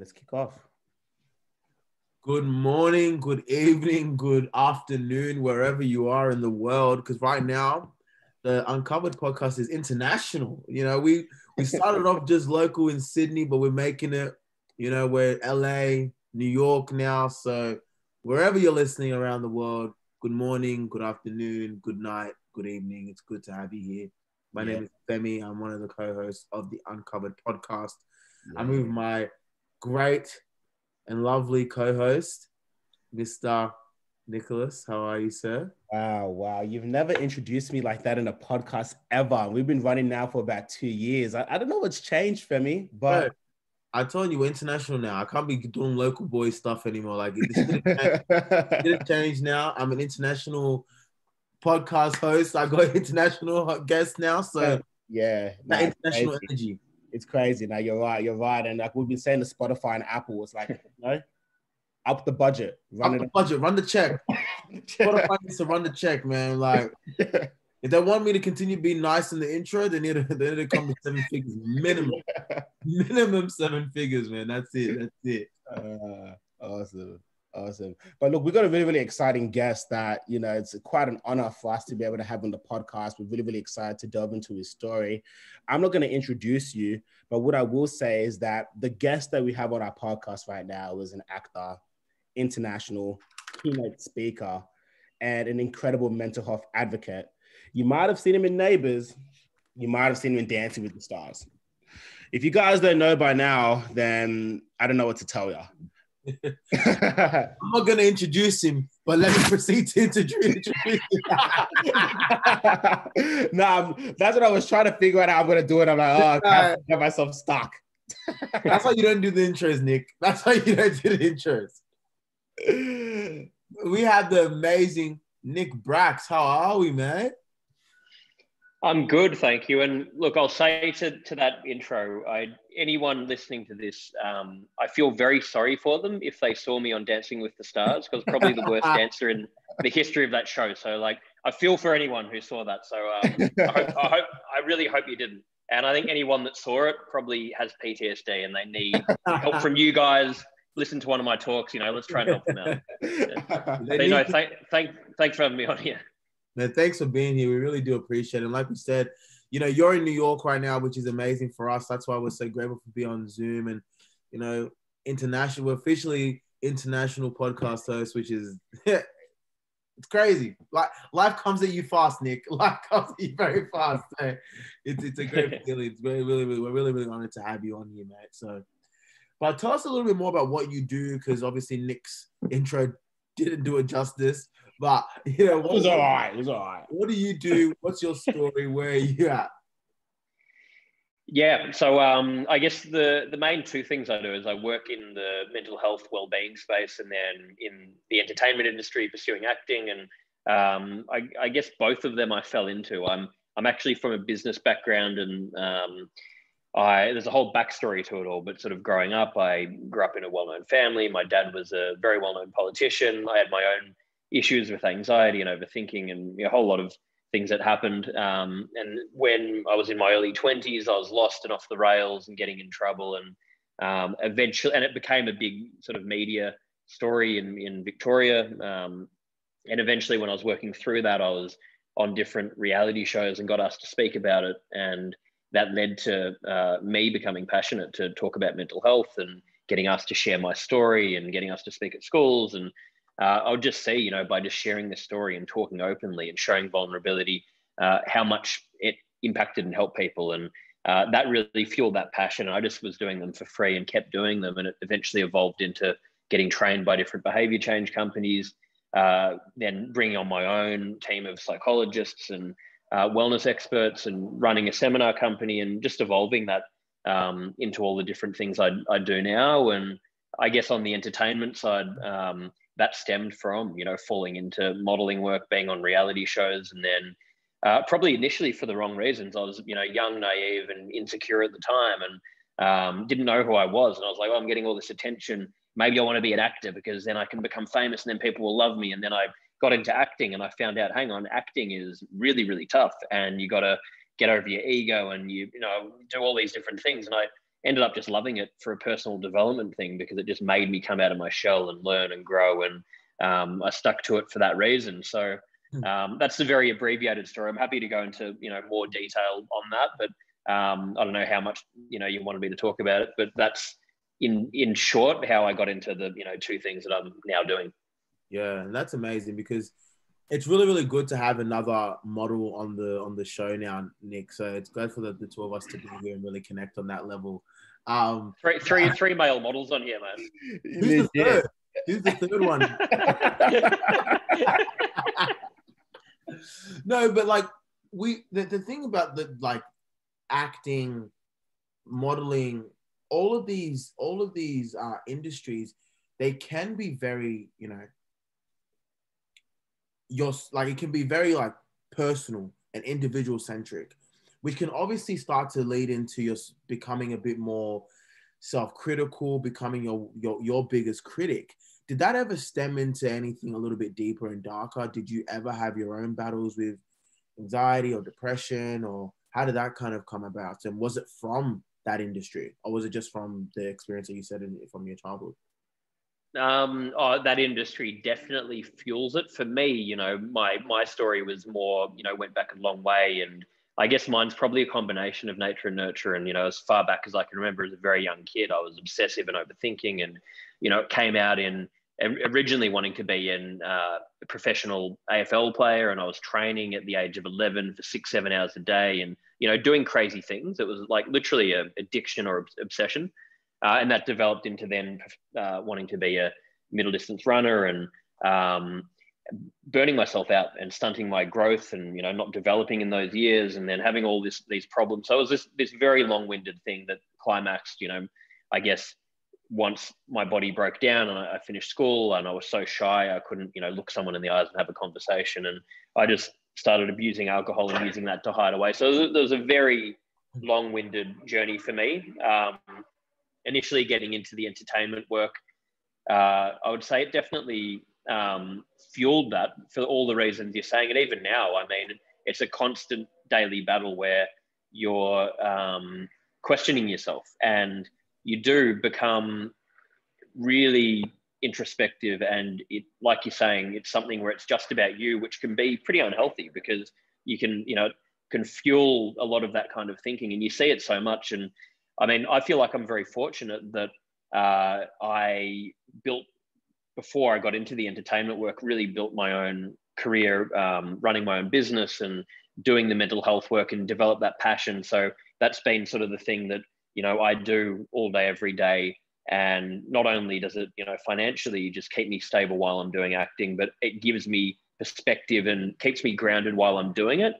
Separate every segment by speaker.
Speaker 1: let's kick off.
Speaker 2: Good morning, good evening, good afternoon, wherever you are in the world. Because right now, the Uncovered podcast is international. You know, we started off just local in Sydney, but we're making it, we're LA, New York now. So wherever you're listening around the world, good morning, good afternoon, good night, good evening. It's good to have you here. My name is Femi. I'm one of the co-hosts of the Uncovered podcast. I'm with my great and lovely co-host, Mr. Nicholas. How are you, sir?
Speaker 1: Wow. You've never introduced me like that in a podcast ever. We've been running now for about 2 years. I don't know what's changed for me, but...
Speaker 2: Bro, I told you we're international now. I can't be doing local boy stuff anymore. Like, it didn't change now. I'm an international podcast host. I got international guests now, so that international energy.
Speaker 1: It's crazy. Now you're right. And like we've been saying to Spotify and Apple, it's like, up the budget.
Speaker 2: Run the check. Spotify needs to run the check, man. Like, if they want me to continue being nice in the intro, they need to come to 7 figures minimum. Minimum 7 figures, man. That's it.
Speaker 1: Awesome. But look, we've got a really, really exciting guest that, it's quite an honor for us to be able to have on the podcast. We're really, really excited to delve into his story. I'm not going to introduce you, but what I will say is that the guest that we have on our podcast right now is an actor, international keynote speaker, and an incredible mental health advocate. You might have seen him in Neighbours. You might have seen him in Dancing with the Stars. If you guys don't know by now, then I don't know what to tell you.
Speaker 2: I'm not going to introduce him, but let me proceed to introduce him.
Speaker 1: No, that's what I was trying to figure out how I'm going to do it. I'm like, I can't get myself stuck.
Speaker 2: That's why you don't do the intros, Nick. That's why you don't do the intros. We have the amazing Nick Bracks. How are we, man?
Speaker 3: I'm good, thank you. And look, I'll say to that intro, anyone listening to this, I feel very sorry for them if they saw me on Dancing with the Stars, because probably the worst dancer in the history of that show. So, like, I feel for anyone who saw that. So, I really hope you didn't. And I think anyone that saw it probably has PTSD and they need help from you guys. Listen to one of my talks. Let's try and help them out. Yeah. Thanks for having me on here.
Speaker 2: Man, thanks for being here. We really do appreciate it. And like we said, you're in New York right now, which is amazing for us. That's why we're so grateful to be on Zoom and, international. We're officially international podcast hosts, which is, it's crazy. Like, life comes at you fast, Nick. Life comes at you very fast. So it's a great feeling. It's we're really honored to have you on here, mate. So, but tell us a little bit more about what you do, because obviously Nick's intro didn't do it justice. But,
Speaker 1: it was all right.
Speaker 2: What do you do? What's your story? Where are you at?
Speaker 3: Yeah, so I guess the main two things I do is I work in the mental health wellbeing space, and then in the entertainment industry pursuing acting. And I guess both of them I fell into. I'm actually from a business background, and there's a whole backstory to it all. But sort of growing up, I grew up in a well-known family. My dad was a very well-known politician. I had my own issues with anxiety and overthinking and a whole lot of things that happened. And when I was in my early 20s, I was lost and off the rails and getting in trouble. And eventually, and it became a big sort of media story in Victoria. And eventually when I was working through that, I was on different reality shows and got asked to speak about it. And that led to me becoming passionate to talk about mental health and getting asked to share my story and getting asked to speak at schools. And I'll just see, by just sharing this story and talking openly and showing vulnerability, how much it impacted and helped people. And that really fueled that passion. And I just was doing them for free and kept doing them. And it eventually evolved into getting trained by different behavior change companies, then bringing on my own team of psychologists and wellness experts and running a seminar company and just evolving that into all the different things I do now. And I guess on the entertainment side, that stemmed from, falling into modeling work, being on reality shows. And then probably initially for the wrong reasons. I was, young, naive and insecure at the time and didn't know who I was. And I was like, I'm getting all this attention. Maybe I want to be an actor because then I can become famous and then people will love me. And then I got into acting and I found out, hang on, acting is really, really tough. And you got to get over your ego and you do all these different things. And ended up just loving it for a personal development thing, because it just made me come out of my shell and learn and grow. And I stuck to it for that reason. So that's a very abbreviated story. I'm happy to go into, more detail on that, but I don't know how much, you wanted me to talk about it, but that's in short how I got into the, two things that I'm now doing.
Speaker 2: Yeah, and that's amazing, because it's really, really good to have another model on the show now, Nick. So it's great for the two of us to be here and really connect on that level.
Speaker 3: Three male models on here, man.
Speaker 2: Who's the third? Who's the third one? No, but like the thing about the like acting, modeling, all of these industries, they can be very, it can be very like personal and individual centric, which can obviously start to lead into your becoming a bit more self-critical, becoming your biggest critic. Did that ever stem into anything a little bit deeper and darker? Did you ever have your own battles with anxiety or depression, or how did that kind of come about? And was it from that industry, or was it just from the experience that you said from your childhood?
Speaker 3: That industry definitely fuels it for me. My story was more, went back a long way, and I guess mine's probably a combination of nature and nurture. And as far back as I can remember, as a very young kid, I was obsessive and overthinking, and it came out in originally wanting to be a professional AFL player, and I was training at the age of 11 for 6-7 hours a day, and doing crazy things. It was like literally a addiction or obsession. And that developed into then wanting to be a middle distance runner, and burning myself out and stunting my growth, and not developing in those years, and then having all these problems. So it was this very long-winded thing that climaxed, I guess, once my body broke down and I finished school, and I was so shy I couldn't look someone in the eyes and have a conversation, and I just started abusing alcohol and using that to hide away. So there was a very long-winded journey for me. Initially getting into the entertainment work, I would say it definitely fueled that for all the reasons you're saying. And even now, I mean, it's a constant daily battle where you're questioning yourself, and you do become really introspective. And it, like you're saying, it's something where it's just about you, which can be pretty unhealthy, because you can, can fuel a lot of that kind of thinking, and you see it so much. And I mean, I feel like I'm very fortunate that I built, before I got into the entertainment work, really built my own career, running my own business and doing the mental health work, and develop that passion. So that's been sort of the thing that, I do all day, every day. And not only does it, financially just keep me stable while I'm doing acting, but it gives me perspective and keeps me grounded while I'm doing it,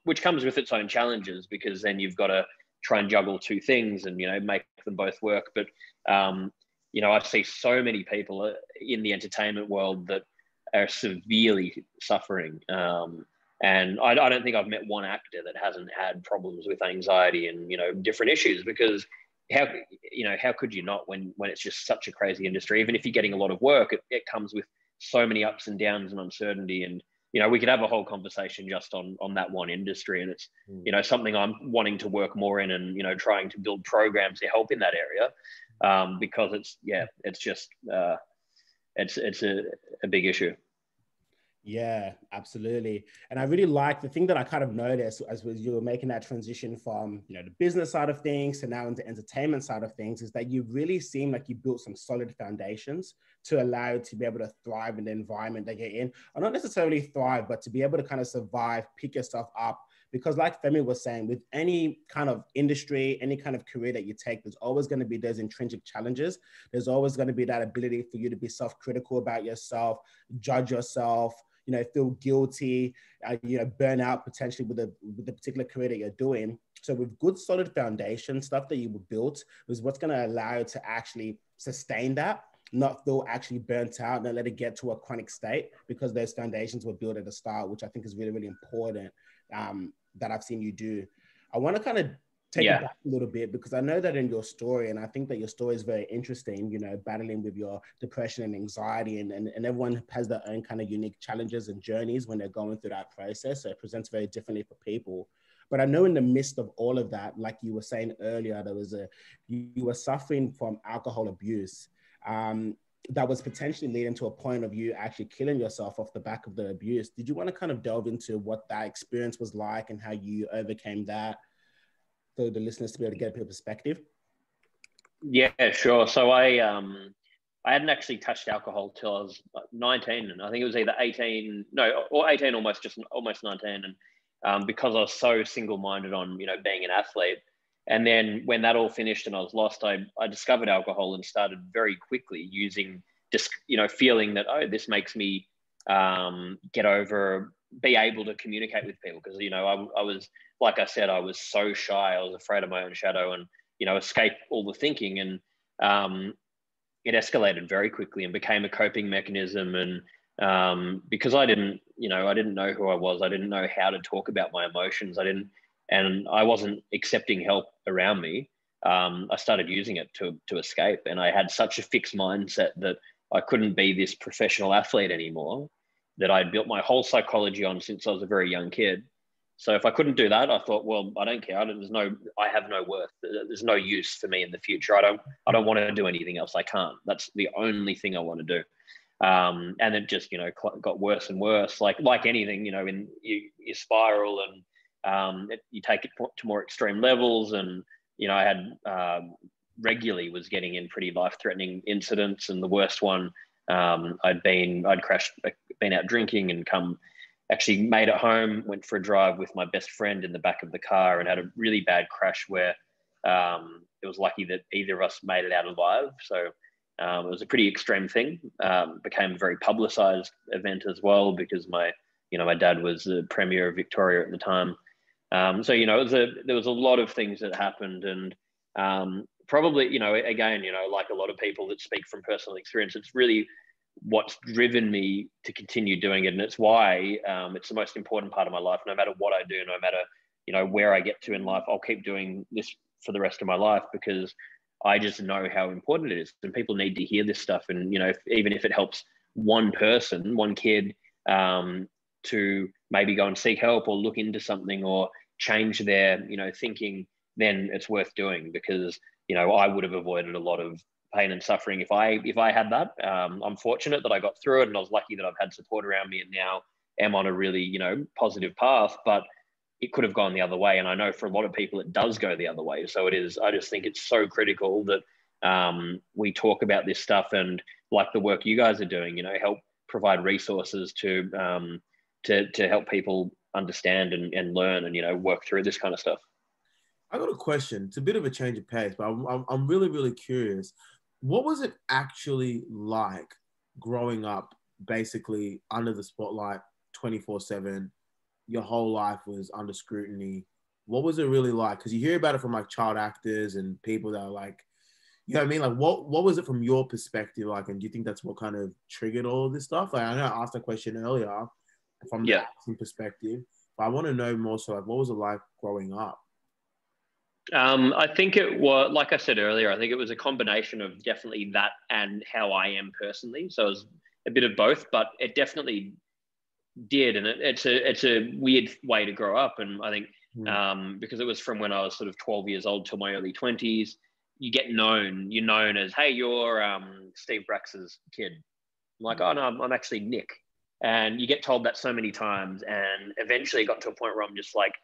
Speaker 3: which comes with its own challenges, because then you've got to try and juggle two things and, make them both work. But, I see so many people in the entertainment world that are severely suffering. And I don't think I've met one actor that hasn't had problems with anxiety and, different issues, because how could you not, when it's just such a crazy industry? Even if you're getting a lot of work, it comes with so many ups and downs and uncertainty. And, we could have a whole conversation just on that one industry. And it's, something I'm wanting to work more in, and, trying to build programs to help in that area, because it's just, it's a big issue.
Speaker 1: Yeah, absolutely. And I really like the thing that I kind of noticed as you were making that transition from, the business side of things to now into entertainment side of things, is that you really seem like you built some solid foundations to allow you to be able to thrive in the environment that you're in, or not necessarily thrive, but to be able to kind of survive, pick yourself up. Because like Femi was saying, with any kind of industry, any kind of career that you take, there's always going to be those intrinsic challenges. There's always going to be that ability for you to be self-critical about yourself, judge yourself, feel guilty, burn out potentially with the particular career that you're doing. So with good solid foundation, stuff that you built is what's going to allow you to actually sustain that, not feel actually burnt out, and let it get to a chronic state, because those foundations were built at the start, which I think is really, really important, that I've seen you do. I want to kind of take it back a little bit, because I know that in your story, and I think that your story is very interesting, battling with your depression and anxiety, and everyone has their own kind of unique challenges and journeys when they're going through that process. So it presents very differently for people. But I know in the midst of all of that, like you were saying earlier, you were suffering from alcohol abuse. That was potentially leading to a point of you actually killing yourself off the back of the abuse. Did you want to kind of delve into what that experience was like and how you overcame that for the listeners to be able to get a bit of perspective?
Speaker 3: Yeah, sure. So I hadn't actually touched alcohol till I was 19, and I think it was either 18, no, or 18, almost 19. And because I was so single-minded on, being an athlete, and then when that all finished and I was lost, I discovered alcohol and started very quickly using just, feeling that, oh, this makes me get over, be able to communicate with people. Because, I was, like I said, I was so shy. I was afraid of my own shadow and, escape all the thinking. And it escalated very quickly and became a coping mechanism. And because I didn't know who I was, I didn't know how to talk about my emotions. And I wasn't accepting help around me. I started using it to escape. And I had such a fixed mindset that I couldn't be this professional athlete anymore, that I'd built my whole psychology on since I was a very young kid. So if I couldn't do that, I thought, well, I don't care. I have no worth. There's no use for me in the future. I don't want to do anything else. I can't. That's the only thing I want to do. And it just, got worse and worse. Like anything, you spiral and you take it to more extreme levels. And, I had regularly was getting in pretty life-threatening incidents. And the worst one, I'd crashed, been out drinking and actually made it home, went for a drive with my best friend in the back of the car and had a really bad crash where it was lucky that either of us made it out alive. So it was a pretty extreme thing. Became a very publicized event as well because my dad was the Premier of Victoria at the time. So, there was a lot of things that happened. And probably, again, like a lot of people that speak from personal experience, it's really what's driven me to continue doing it. And it's why it's the most important part of my life. No matter what I do, no matter, where I get to in life, I'll keep doing this for the rest of my life because I just know how important it is. And people need to hear this stuff. And, even if it helps one person, one kid to maybe go and seek help or look into something or change their, thinking, then it's worth doing because, I would have avoided a lot of pain and suffering if I had that. I'm fortunate that I got through it and I was lucky that I've had support around me and now am on a really, positive path, but it could have gone the other way. And I know for a lot of people, it does go the other way. So I just think it's so critical that we talk about this stuff and like the work you guys are doing, help provide resources to help people understand and learn and, work through this kind of stuff.
Speaker 2: I got a question. It's a bit of a change of pace, but I'm really, really curious. What was it actually like growing up basically under the spotlight 24/7? Your whole life was under scrutiny. What was it really like? Because you hear about it from like child actors and people that are like, you know what I mean? Like what was it from your perspective like? And do you think that's what kind of triggered all of this stuff? Like I know I asked that question earlier from the acting perspective, but I want to know more so like what was it like growing up?
Speaker 3: I think it was, like I said earlier, I think it was a combination of definitely that and how I am personally. So it was a bit of both, but it definitely did. And it's a weird way to grow up. And I think because it was from when I was sort of 12 years old till my early 20s, you're known as, hey, you're Steve Bracks's kid. I'm like, oh no, I'm actually Nick. And you get told that so many times. And eventually it got to a point where I'm just like,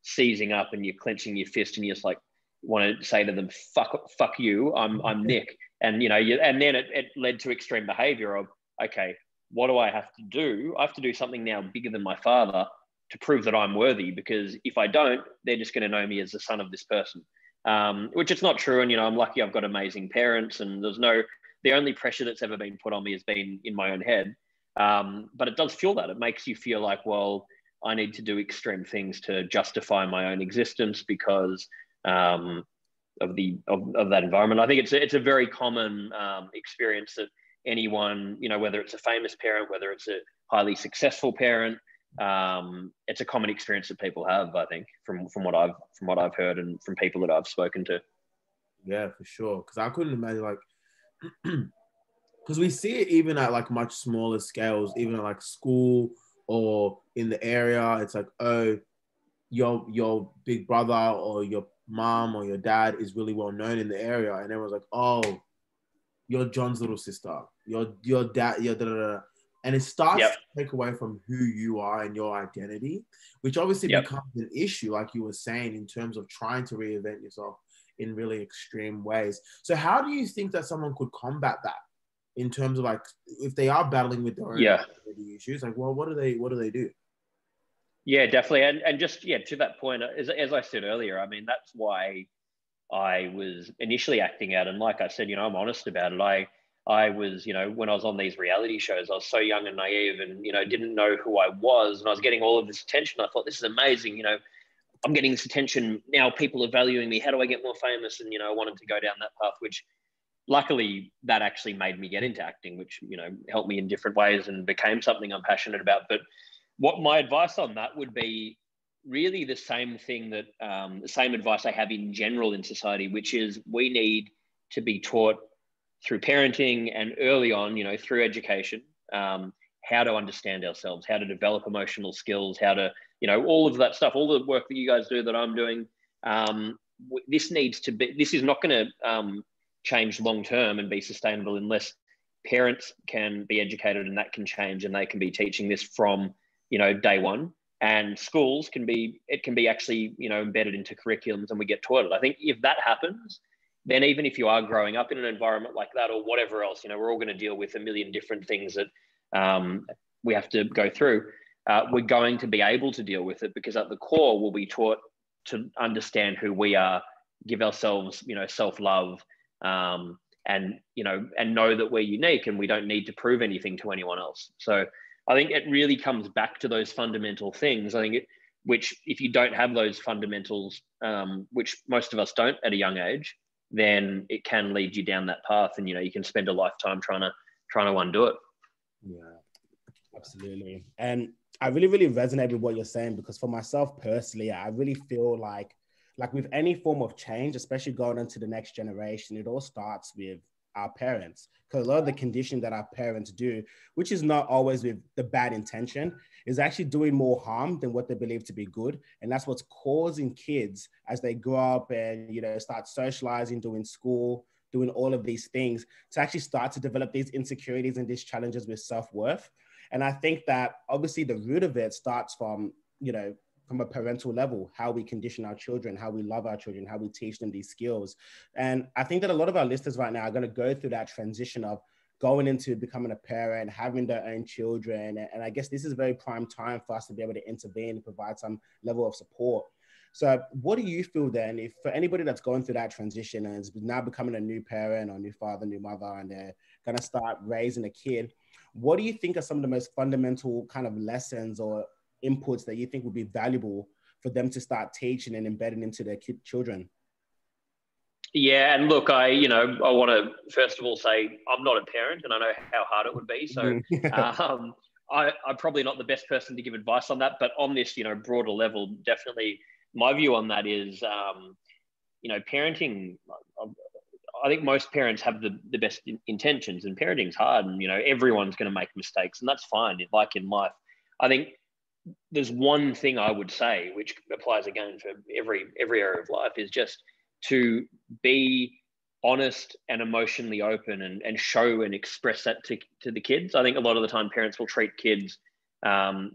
Speaker 3: seizing up and you're clenching your fist and you just like want to say to them, fuck you, I'm Nick. And, and then it led to extreme behavior of, okay, what do I have to do? I have to do something now bigger than my father to prove that I'm worthy, because if I don't, they're just going to know me as the son of this person, which it's not true. And, I'm lucky I've got amazing parents and the only pressure that's ever been put on me has been in my own head. But it does feel that. It makes you feel like, well, I need to do extreme things to justify my own existence because of that environment. I think it's a very common experience that anyone, whether it's a famous parent, whether it's a highly successful parent, it's a common experience that people have. I think from what I've heard and from people that I've spoken to.
Speaker 2: Yeah, for sure. Because I couldn't imagine like, because we see it even at like much smaller scales, even at like school or in the area. It's like, oh, your big brother or your mom or your dad is really well known in the area, and everyone's like, oh, you're John's little sister, your dad, your da, da, da. And it starts
Speaker 3: Yep.
Speaker 2: to take away from who you are and your identity, which obviously
Speaker 3: Yep.
Speaker 2: becomes an issue, like you were saying, in terms of trying to reinvent yourself in really extreme ways. So how do you think that someone could combat that in terms of, like, if they are battling with their own identity issues, like, well, what do they do?
Speaker 3: Yeah, definitely. And just, yeah, to that point, as I said earlier, I mean, that's why I was initially acting out. And like I said, I'm honest about it. I was, when I was on these reality shows, I was so young and naive and, didn't know who I was. And I was getting all of this attention. I thought, this is amazing. I'm getting this attention. Now people are valuing me. How do I get more famous? And, I wanted to go down that path, which luckily that actually made me get into acting, which, helped me in different ways and became something I'm passionate about. But what my advice on that would be really the same thing that the same advice I have in general in society, which is we need to be taught through parenting and early on, through education, how to understand ourselves, how to develop emotional skills, how to, all of that stuff, all the work that you guys do that I'm doing. This is not going to change long-term and be sustainable unless parents can be educated, and that can change, and they can be teaching this from, day one. And schools can be actually, embedded into curriculums, and we get taught it. I think if that happens, then even if you are growing up in an environment like that or whatever else, we're all going to deal with a million different things that we have to go through. We're going to be able to deal with it because at the core, we'll be taught to understand who we are, give ourselves, self-love, and know that we're unique and we don't need to prove anything to anyone else. So I think it really comes back to those fundamental things. I think which if you don't have those fundamentals, which most of us don't at a young age, then it can lead you down that path, and you can spend a lifetime trying to undo it.
Speaker 1: Yeah, absolutely. And I really, really resonate with what you're saying, because for myself personally, I really feel like with any form of change, especially going into the next generation, it all starts with our parents. Because a lot of the conditioning that our parents do, which is not always with the bad intention, is actually doing more harm than what they believe to be good. And that's what's causing kids as they grow up and, start socializing, doing school, doing all of these things, to actually start to develop these insecurities and these challenges with self-worth. And I think that obviously the root of it starts from, from a parental level, how we condition our children, how we love our children, how we teach them these skills. And I think that a lot of our listeners right now are going to go through that transition of going into becoming a parent, having their own children. And I guess this is a very prime time for us to be able to intervene and provide some level of support. So what do you feel then, if for anybody that's going through that transition and is now becoming a new parent or new father, new mother, and they're going to start raising a kid, what do you think are some of the most fundamental kind of lessons or inputs that you think would be valuable for them to start teaching and embedding into their children?
Speaker 3: Yeah, and look, I want to first of all say I'm not a parent, and I know how hard it would be. So I'm probably not the best person to give advice on that, but on this, broader level, definitely my view on that is, parenting. I think most parents have the best intentions, and parenting's hard, and everyone's going to make mistakes, and that's fine. Like in life, I think there's one thing I would say, which applies again for every area of life, is just to be honest and emotionally open and show and express that to the kids. I think a lot of the time parents will treat kids, not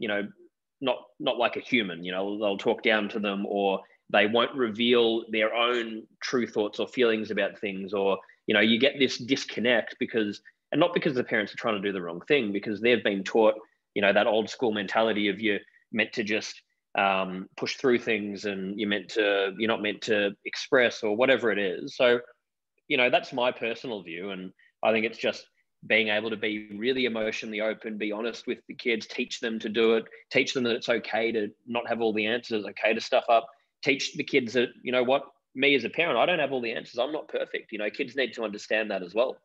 Speaker 3: like a human. They'll talk down to them, or they won't reveal their own true thoughts or feelings about things, or you get this disconnect and not because the parents are trying to do the wrong thing, because they've been taught that old school mentality of you're meant to just push through things, and you're not meant to express, or whatever it is. So, that's my personal view. And I think it's just being able to be really emotionally open, be honest with the kids, teach them to do it, teach them that it's okay to not have all the answers, okay to stuff up, teach the kids that, me as a parent, I don't have all the answers. I'm not perfect. Kids need to understand that as well.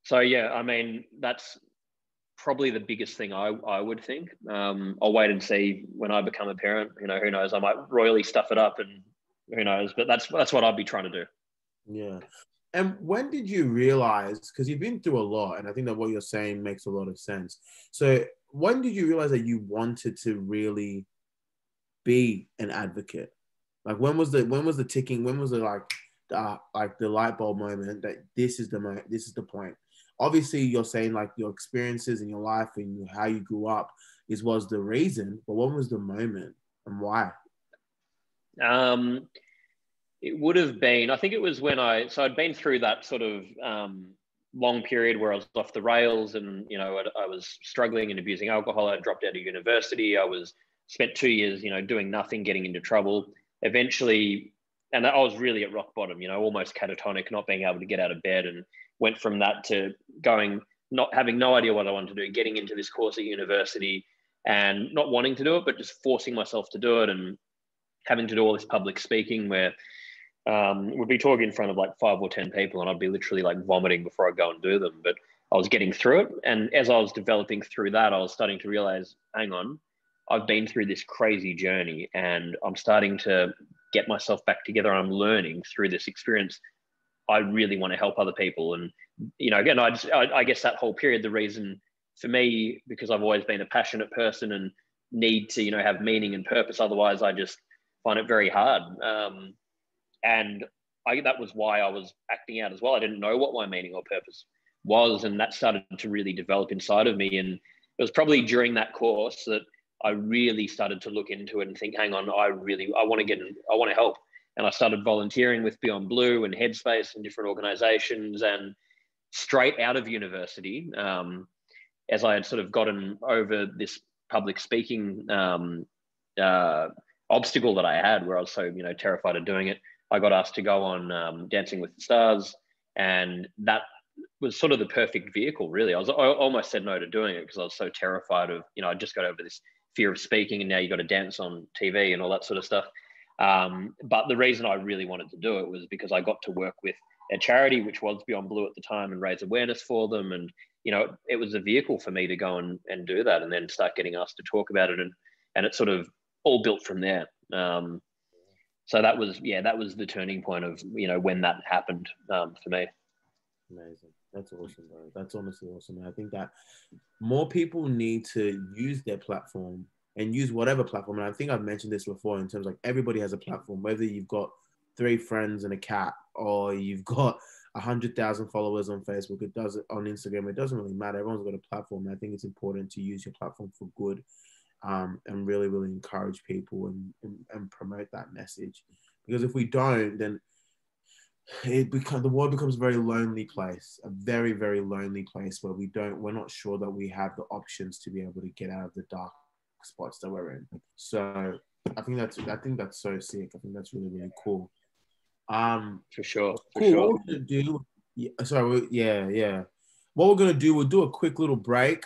Speaker 3: So yeah, I mean, that's probably the biggest thing I would think. I'll wait and see when I become a parent. Who knows? I might royally stuff it up, and who knows? But that's what I'd be trying to do.
Speaker 2: Yeah. And when did you realize, because you've been through a lot, and I think that what you're saying makes a lot of sense. So when did you realize that you wanted to really be an advocate? Like when was the ticking, when was the like the light bulb moment that this is the point? Obviously you're saying like your experiences in your life and how you grew up was the reason, but what was the moment and why?
Speaker 3: It would have been, I think it was when I'd been through that sort of long period where I was off the rails, and, you know, I was struggling and abusing alcohol. I dropped out of university. Spent 2 years, you know, doing nothing, getting into trouble. Eventually, and I was really at rock bottom, you know, almost catatonic, not being able to get out of bed, and went from that to not having no idea what I wanted to do, getting into this course at university and not wanting to do it, but just forcing myself to do it, and having to do all this public speaking where we'd be talking in front of like 5 or 10 people, and I'd be literally like vomiting before I go and do them. But I was getting through it. And as I was developing through that, I was starting to realize, hang on, I've been through this crazy journey, and I'm starting to get myself back together. I'm learning through this experience. I really want to help other people. And, you know, again, I guess that whole period, the reason for me, because I've always been a passionate person and need to, you know, have meaning and purpose. Otherwise, I just find it very hard. And that was why I was acting out as well. I didn't know what my meaning or purpose was, and that started to really develop inside of me. And it was probably during that course that I really started to look into it and think, hang on, I want to help. And I started volunteering with Beyond Blue and Headspace and different organizations. And straight out of university, as I had sort of gotten over this public speaking obstacle that I had, where I was so, you know, terrified of doing it, I got asked to go on Dancing with the Stars, and that was sort of the perfect vehicle, really. I almost said no to doing it because I was so terrified of, you know, I just got over this fear of speaking, and now you got to dance on TV and all that sort of stuff. But the reason I really wanted to do it was because I got to work with a charity, which was Beyond Blue at the time, and raise awareness for them. And, you know, it was a vehicle for me to go and do that, and then start getting asked to talk about it. And it sort of all built from there. So that was the turning point of, you know, when that happened for me.
Speaker 2: Amazing. That's awesome, bro. That's honestly awesome. I think that more people need to use their platform and use whatever platform. And I think I've mentioned this before in terms of like everybody has a platform, whether you've got 3 friends and a cat, or you've got 100,000 followers on Facebook, on Instagram, it doesn't really matter. Everyone's got a platform. And I think it's important to use your platform for good, and really, really encourage people and promote that message. Because if we don't, then the world becomes a very lonely place, a very, very lonely place where we're not sure that we have the options to be able to get out of the dark spots that we're in. So I think that's so sick. I think that's really, really cool.
Speaker 3: For sure.
Speaker 2: Cool. What we're gonna do? Yeah. What we're gonna do? We'll do a quick little break.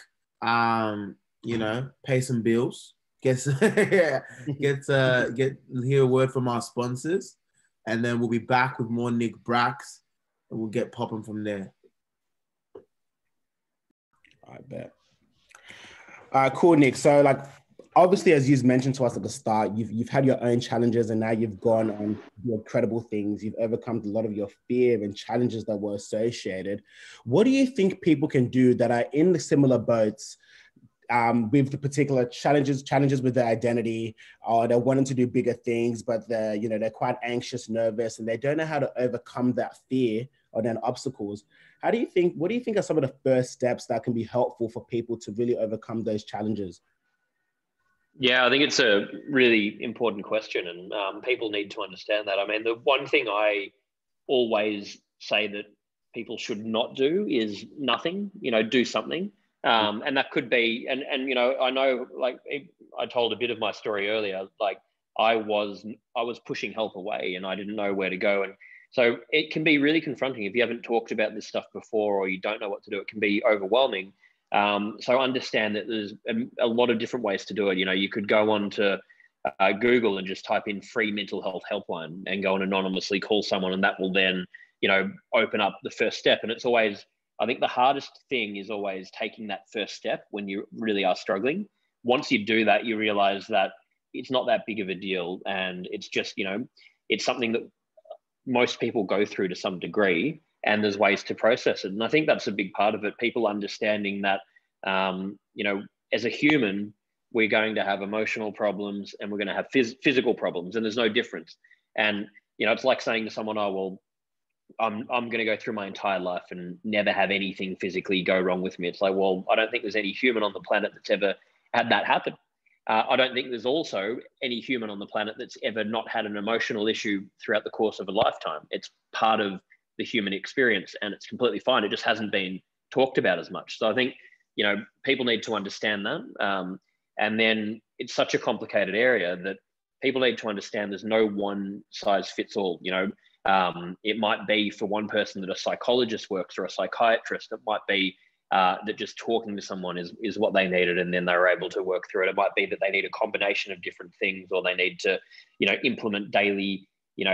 Speaker 2: You know, pay some bills. Get hear a word from our sponsors, and then we'll be back with more Nick Bracks, and we'll get popping from there.
Speaker 1: I bet. Cool, Nick. So, like, obviously, as you mentioned to us at the start, you've had your own challenges, and now you've gone on incredible things. You've overcome a lot of your fear and challenges that were associated. What do you think people can do that are in the similar boats, with the particular challenges with their identity, or they're wanting to do bigger things, but they're quite anxious, nervous, and they don't know how to overcome that fear or then obstacles? What do you think are some of the first steps that can be helpful for people to really overcome those challenges?
Speaker 3: Yeah, I think it's a really important question, and people need to understand that. I mean, the one thing I always say that people should not do is nothing, you know, do something. And that could be, and you know, I know, like, I told a bit of my story earlier, like I was pushing help away and I didn't know where to go. And so it can be really confronting if you haven't talked about this stuff before, or you don't know what to do. It can be overwhelming. So understand that there's a lot of different ways to do it. You know, you could go on to Google and just type in free mental health helpline and go and anonymously call someone, and that will then, you know, open up the first step. And it's always, I think the hardest thing is always taking that first step when you really are struggling. Once you do that, you realize that it's not that big of a deal. And it's just, you know, it's something that most people go through to some degree, and there's ways to process it. And I think that's a big part of it. People understanding that, you know, as a human, we're going to have emotional problems and we're going to have physical problems, and there's no difference. And, it's like saying to someone, oh, well, I'm going to go through my entire life and never have anything physically go wrong with me. It's like, well, I don't think there's any human on the planet that's ever had that happen. I don't think there's also any human on the planet that's ever not had an emotional issue throughout the course of a lifetime. It's part of the human experience, and it's completely fine. It just hasn't been talked about as much. So I think, people need to understand that. And then it's such a complicated area that people need to understand there's no one size fits all. It might be for one person that a psychologist works, or a psychiatrist. It might be that just talking to someone is what they needed, and then they were able to work through it. It might be that they need a combination of different things, or they need to, implement daily,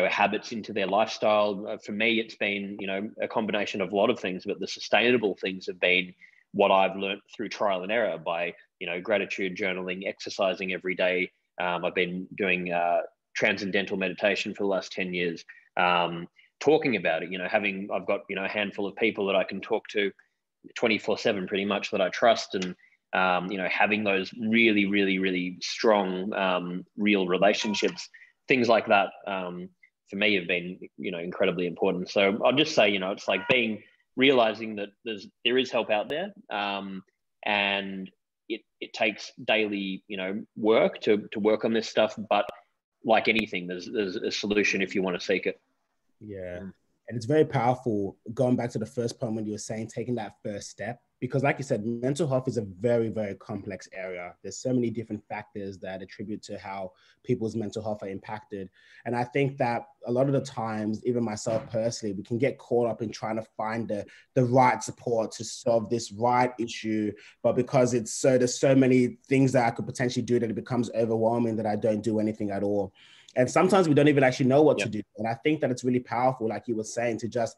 Speaker 3: habits into their lifestyle. For me, it's been, a combination of a lot of things, but the sustainable things have been what I've learned through trial and error by, gratitude journaling, exercising every day. I've been doing transcendental meditation for the last 10 years. Talking about it, I've got, a handful of people that I can talk to 24/7 pretty much that I trust, and, having those really, really, really strong, real relationships, things like that, for me have been, incredibly important. So I'll just say, it's like realizing that there is help out there, and it takes daily, work to work on this stuff. But like anything, there's a solution if you want to seek it.
Speaker 1: Yeah. And it's very powerful, going back to the first point when you were saying taking that first step, because like you said, mental health is a very, very complex area. There's so many different factors that attribute to how people's mental health are impacted. And I think that a lot of the times, even myself personally, we can get caught up in trying to find the right support to solve this right issue. But because there's so many things that I could potentially do that it becomes overwhelming that I don't do anything at all. And sometimes we don't even actually know what to do. And I think that it's really powerful, like you were saying, to just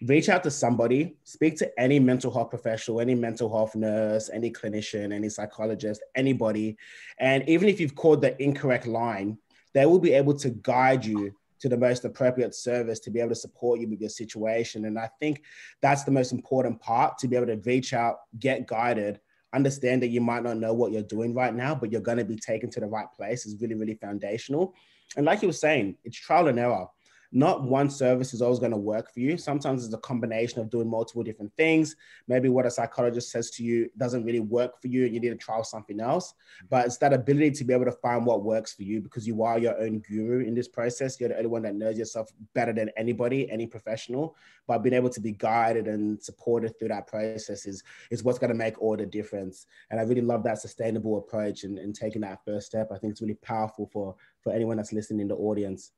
Speaker 1: reach out to somebody, speak to any mental health professional, any mental health nurse, any clinician, any psychologist, anybody. And even if you've called the incorrect line, they will be able to guide you to the most appropriate service to be able to support you with your situation. And I think that's the most important part, to be able to reach out, get guided, understand that you might not know what you're doing right now, but you're going to be taken to the right place is really, really foundational. And like you were saying, it's trial and error. Not one service is always going to work for you. Sometimes it's a combination of doing multiple different things. Maybe what a psychologist says to you doesn't really work for you and you need to try something else. But it's that ability to be able to find what works for you, because you are your own guru in this process. You're the only one that knows yourself better than anybody, any professional. But being able to be guided and supported through that process is what's going to make all the difference. And I really love that sustainable approach and taking that first step. I think it's really powerful for anyone that's listening in the audience.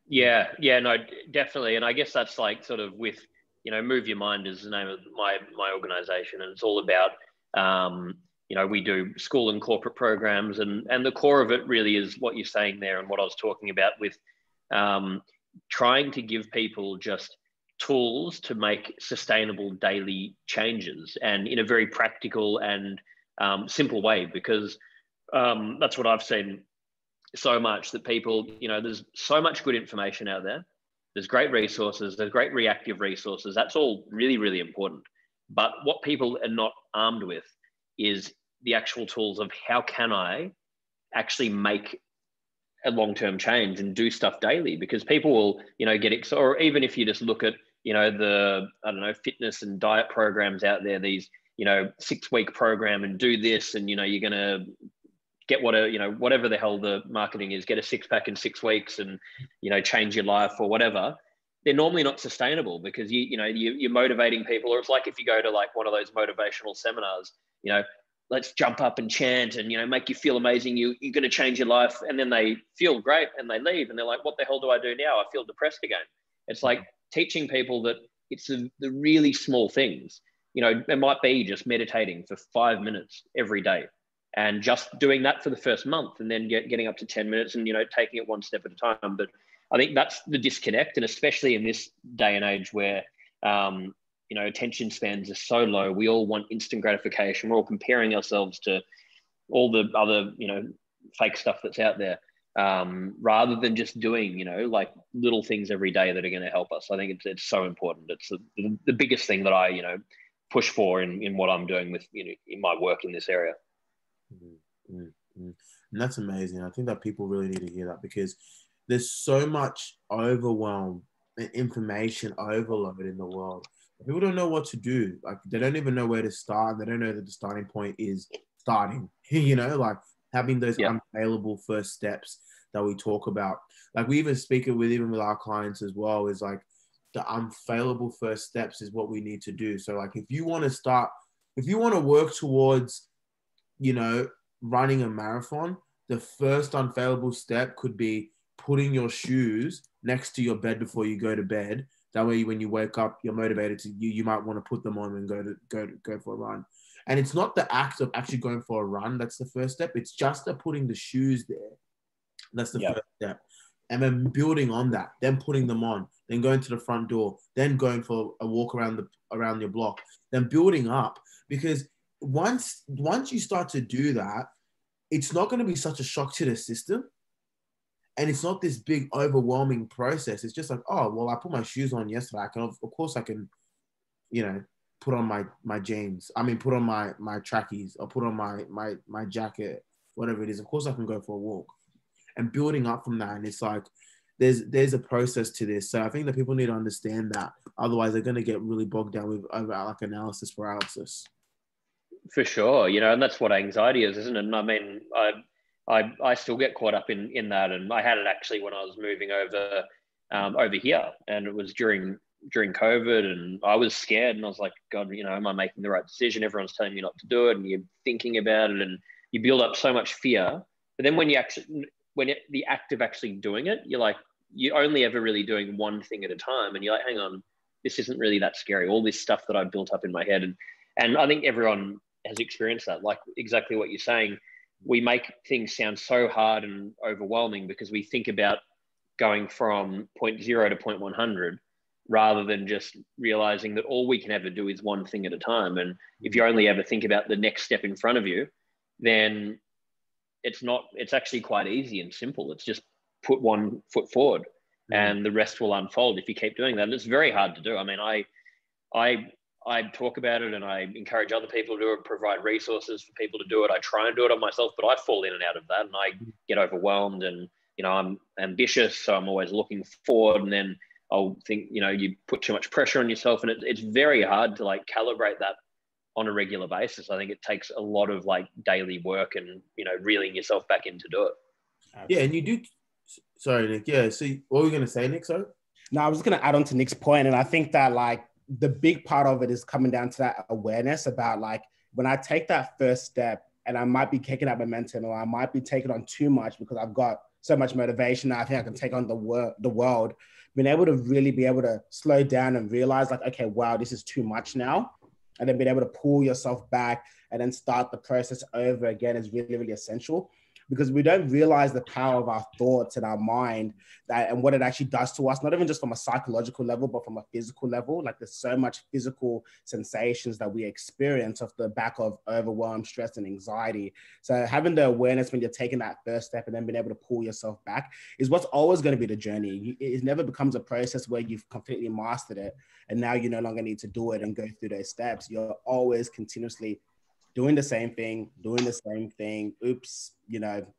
Speaker 3: Yeah, no, definitely. And I guess that's like sort of with, Move Your Mind is the name of my organization. And it's all about, we do school and corporate programs. And the core of it really is what you're saying there and what I was talking about with trying to give people just tools to make sustainable daily changes, and in a very practical and simple way, because that's what I've seen so much, that people, there's so much good information out there. There's great resources, there's great reactive resources. That's all really, really important. But what people are not armed with is the actual tools of how can I actually make a long-term change and do stuff daily, because people will, get, or even if you just look at, the, fitness and diet programs out there, these, 6-week program and do this, and, you're going to get whatever the hell the marketing is, get a 6-pack in 6 weeks and, change your life or whatever. They're normally not sustainable, because you're motivating people. Or it's like if you go to like one of those motivational seminars, let's jump up and chant and, make you feel amazing. You're going to change your life. And then they feel great and they leave and they're like, what the hell do I do now? I feel depressed again. It's like teaching people that it's the really small things. It might be just meditating for 5 minutes every day, and just doing that for the first month, and then getting up to 10 minutes and, taking it one step at a time. But I think that's the disconnect. And especially in this day and age where, attention spans are so low, we all want instant gratification. We're all comparing ourselves to all the other, fake stuff that's out there, rather than just doing, like little things every day that are going to help us. I think it's so important. It's the biggest thing that I, push for in what I'm doing with, in my work in this area.
Speaker 2: Mm, mm. And that's amazing. I think that people really need to hear that, because there's so much overwhelm and information overload in the world. People don't know what to do. Like, they don't even know where to start. They don't know that the starting point is starting, like having those
Speaker 3: Yeah.
Speaker 2: unfailable first steps that we talk about. Like, we even speak it with, even with our clients as well, is like the unfailable first steps is what we need to do. So like, if you want to work towards, running a marathon, the first unfailable step could be putting your shoes next to your bed before you go to bed. That way, when you wake up, you're motivated to you might want to put them on and go for a run. And it's not the act of actually going for a run that's the first step. It's just the putting the shoes there. That's the first step. And then building on that, then putting them on, then going to the front door, then going for a walk around your block, then building up. Because once you start to do that, it's not going to be such a shock to the system. And it's not this big overwhelming process. It's just like, oh, well, I put my shoes on yesterday. Of course I can, put on my jeans. I mean, put on my trackies, or put on my jacket, whatever it is. Of course I can go for a walk. And building up from that. And it's like, there's a process to this. So I think that people need to understand that. Otherwise, they're going to get really bogged down with like analysis paralysis.
Speaker 3: For sure, and that's what anxiety is, isn't it? And I mean, I still get caught up in that, and I had it actually when I was moving over here, and it was during COVID, and I was scared, and I was like, God, am I making the right decision? Everyone's telling me not to do it, and you're thinking about it, and you build up so much fear. But then the act of actually doing it, you're like, you're only ever really doing one thing at a time, and you're like, hang on, this isn't really that scary. All this stuff that I've built up in my head, and I think everyone has experienced that, like exactly what you're saying. We make things sound so hard and overwhelming because we think about going from point 0 to point 100 rather than just realizing that all we can ever do is one thing at a time. And if you only ever think about the next step in front of you, then it's actually quite easy and simple. It's just put one foot forward and the rest will unfold if you keep doing that. And it's very hard to do. I mean, I talk about it and I encourage other people to do it, provide resources for people to do it. I try and do it on myself, but I fall in and out of that and I get overwhelmed, and, I'm ambitious. So I'm always looking forward, and then I'll think, you put too much pressure on yourself, and it's very hard to like calibrate that on a regular basis. I think it takes a lot of like daily work and, reeling yourself back in to do it.
Speaker 2: Yeah. And you do. Sorry, Nick. Yeah. So what were you going to say, Nick? Sorry.
Speaker 1: No, I was just going to add on to Nick's point. And I think that like the big part of it is coming down to that awareness about like, when I take that first step and I might be taking up momentum, or I might be taking on too much because I've got so much motivation that I think I can take on the world, being able to really be able to slow down and realize like, okay, wow, this is too much now. And then being able to pull yourself back and then start the process over again is really, really essential, because we don't realize the power of our thoughts and our mind and what it actually does to us, not even just from a psychological level, but from a physical level. Like, there's so much physical sensations that we experience off the back of overwhelm, stress, and anxiety. So having the awareness when you're taking that first step and then being able to pull yourself back is what's always going to be the journey. It never becomes a process where you've completely mastered it and now you no longer need to do it and go through those steps. You're always continuously doing the same thing. Oops,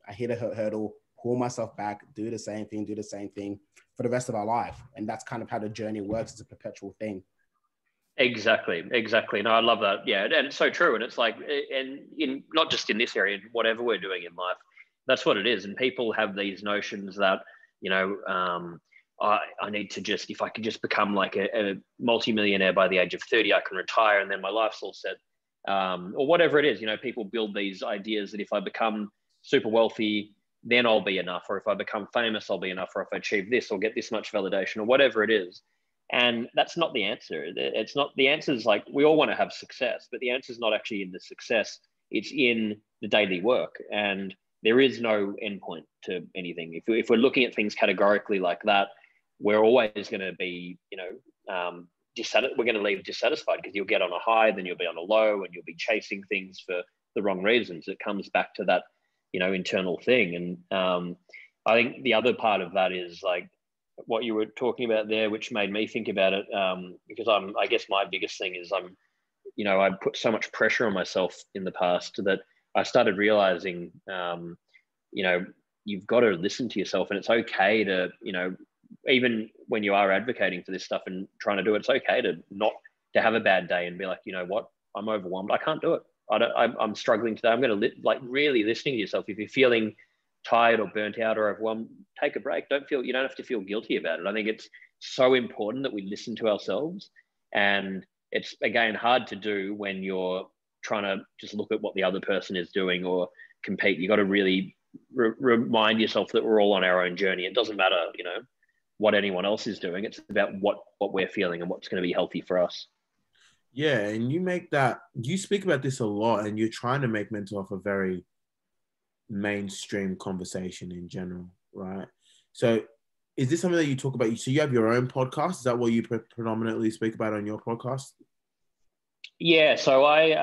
Speaker 1: I hit a hurdle, pull myself back, do the same thing for the rest of our life. And that's kind of how the journey works. It's a perpetual thing.
Speaker 3: Exactly. No, I love that. Yeah. And it's so true. And it's like, and in not just in this area, whatever we're doing in life, that's what it is. And people have these notions that, I need to just, if I could just become like a multimillionaire by the age of 30, I can retire and then my life's all set. Or whatever it is, people build these ideas that if I become super wealthy, then I'll be enough. Or if I become famous, I'll be enough. Or if I achieve this, I'll get this much validation, or whatever it is. And that's not the answer. It's not, the answer is like, we all want to have success, but the answer is not actually in the success. It's in the daily work. And there is no endpoint to anything. If we're looking at things categorically like that, we're always going to be, we're going to leave dissatisfied, because you'll get on a high, then you'll be on a low, and you'll be chasing things for the wrong reasons. It comes back to that, internal thing. And I think the other part of that is like what you were talking about there, which made me think about it, because I guess my biggest thing is I put so much pressure on myself in the past that I started realizing, you've got to listen to yourself, and it's okay to, even when you are advocating for this stuff and trying to do it, it's okay to not to have a bad day and be like, you know what, I'm overwhelmed. I can't do it. I'm struggling today. I'm going to really listening to yourself. If you're feeling tired or burnt out or overwhelmed, take a break. You don't have to feel guilty about it. I think it's so important that we listen to ourselves, and it's again hard to do when you're trying to just look at what the other person is doing or compete. You got to really remind yourself that we're all on our own journey. It doesn't matter, what anyone else is doing. It's about what we're feeling and what's going to be healthy for us.
Speaker 2: Yeah, and you speak about this a lot, and you're trying to make mental health a very mainstream conversation in general, right? So is this something that you talk about? So you have your own podcast? Is that what you predominantly speak about on your podcast?
Speaker 3: Yeah, so I've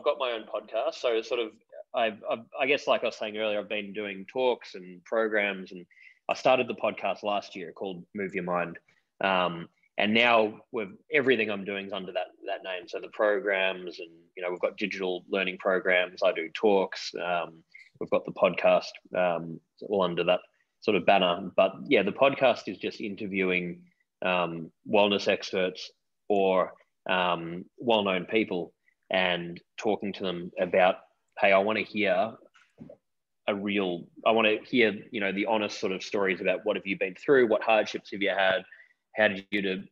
Speaker 3: got my own podcast. So sort of, I guess, like I was saying earlier, I've been doing talks and programs, and I started the podcast last year called Move Your Mind. And now everything I'm doing is under that name. So the programs, and we've got digital learning programs. I do talks. We've got the podcast all under that sort of banner. But yeah, the podcast is just interviewing wellness experts or well-known people and talking to them about, hey, I want to hear the honest sort of stories about what have you been through, what hardships have you had,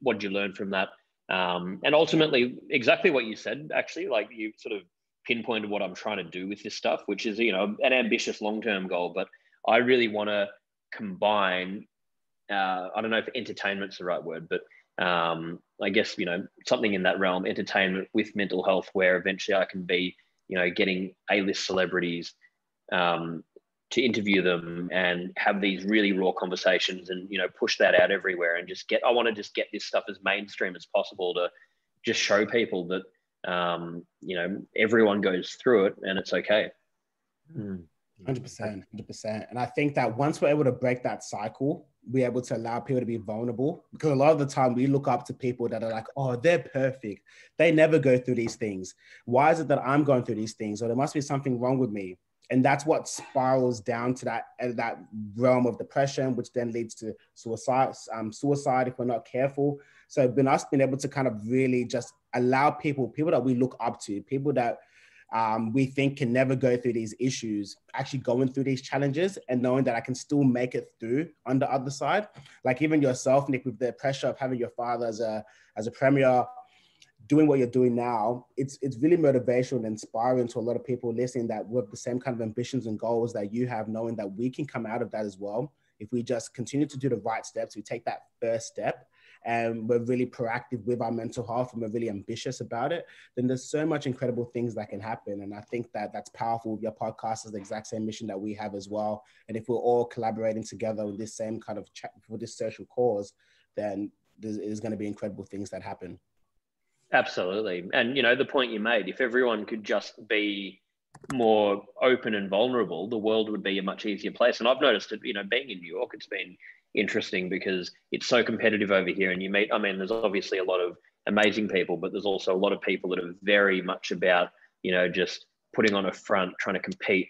Speaker 3: what did you learn from that? And ultimately, exactly what you said, actually, like you sort of pinpointed what I'm trying to do with this stuff, which is, an ambitious long-term goal, but I really want to combine, I don't know if entertainment's the right word, but I guess, something in that realm, entertainment with mental health, where eventually I can be, getting A-list celebrities to interview them and have these really raw conversations and, push that out everywhere and I want to just get this stuff as mainstream as possible to just show people that, everyone goes through it and it's okay.
Speaker 1: 100%. And I think that once we're able to break that cycle, we're able to allow people to be vulnerable, because a lot of the time we look up to people that are like, oh, they're perfect. They never go through these things. Why is it that I'm going through these things? Or there must be something wrong with me. And that's what spirals down to that realm of depression, which then leads to suicide if we're not careful. So us being able to kind of really just allow people that we look up to, people that we think can never go through these issues, actually going through these challenges and knowing that I can still make it through on the other side. Like even yourself, Nick, with the pressure of having your father as a premier, doing what you're doing now, it's really motivational and inspiring to a lot of people listening that with the same kind of ambitions and goals that you have, knowing that we can come out of that as well. If we just continue to do the right steps, we take that first step and we're really proactive with our mental health and we're really ambitious about it, then there's so much incredible things that can happen. And I think that that's powerful. Your podcast is the exact same mission that we have as well. And if we're all collaborating together with this same kind of for this social cause, then there's going to be incredible things that happen.
Speaker 3: Absolutely. And, the point you made, if everyone could just be more open and vulnerable, the world would be a much easier place. And I've noticed it, being in New York, it's been interesting because it's so competitive over here. And there's obviously a lot of amazing people, but there's also a lot of people that are very much about, just putting on a front, trying to compete,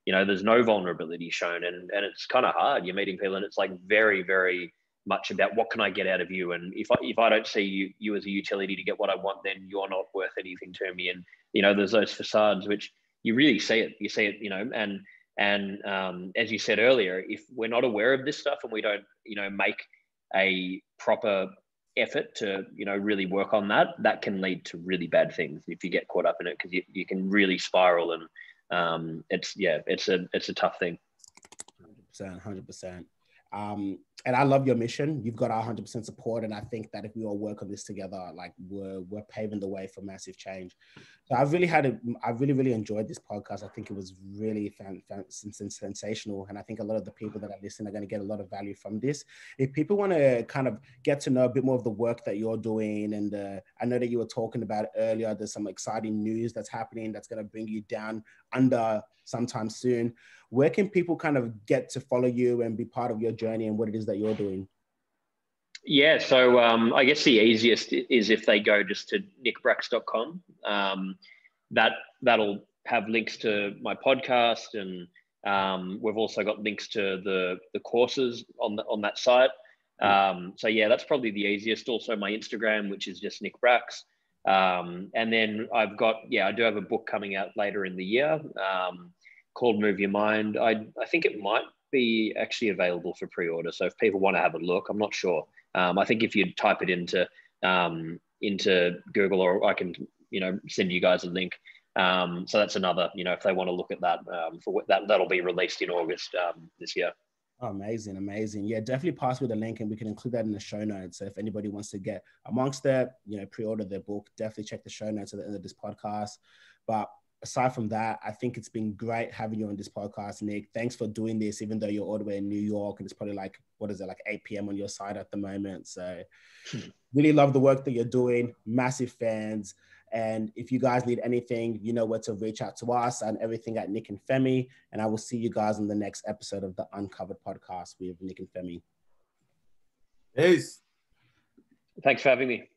Speaker 3: there's no vulnerability shown. And it's kind of hard. You're meeting people and it's like very, very much about what can I get out of you, and if I don't see you as a utility to get what I want, then you're not worth anything to me. And there's those facades which you really see it, and as you said earlier, if we're not aware of this stuff and we don't make a proper effort to really work on that can lead to really bad things if you get caught up in it, because you can really spiral, and it's a tough thing.
Speaker 1: 100%. And I love your mission. You've got our 100% support. And I think that if we all work on this together, like we're paving the way for massive change. So I really enjoyed this podcast. I think it was really sensational. And I think a lot of the people that are listening are going to get a lot of value from this. If people want to kind of get to know a bit more of the work that you're doing, and I know that you were talking about it earlier, there's some exciting news that's happening that's going to bring you down under sometime soon. Where can people kind of get to follow you and be part of your journey and what it is that you're doing?
Speaker 3: Yeah, so I guess the easiest is if they go just to nickbracks.com. That'll have links to my podcast, and we've also got links to the courses on that site. So yeah, that's probably the easiest. Also my Instagram, which is just Nick Bracks. And then I do have a book coming out later in the year called Move Your Mind. I think it might be actually available for pre-order. So if people want to have a look, I'm not sure. I think if you type it into Google, or I can, send you guys a link. So that's another, if they want to look at that, that'll be released in August this year.
Speaker 1: Oh, amazing, amazing. Yeah, definitely pass with the link and we can include that in the show notes. So if anybody wants to get amongst that, pre-order their book, definitely check the show notes at the end of this podcast. But aside from that, I think it's been great having you on this podcast, Nick. Thanks for doing this, even though you're all the way in New York and it's probably like 8 p.m. on your side at the moment. So really love the work that you're doing. Massive fans. And if you guys need anything, you know where to reach out to us, and everything at Nick and Femi. And I will see you guys in the next episode of the Uncovered podcast with Nick and Femi.
Speaker 2: Peace.
Speaker 3: Thanks for having me.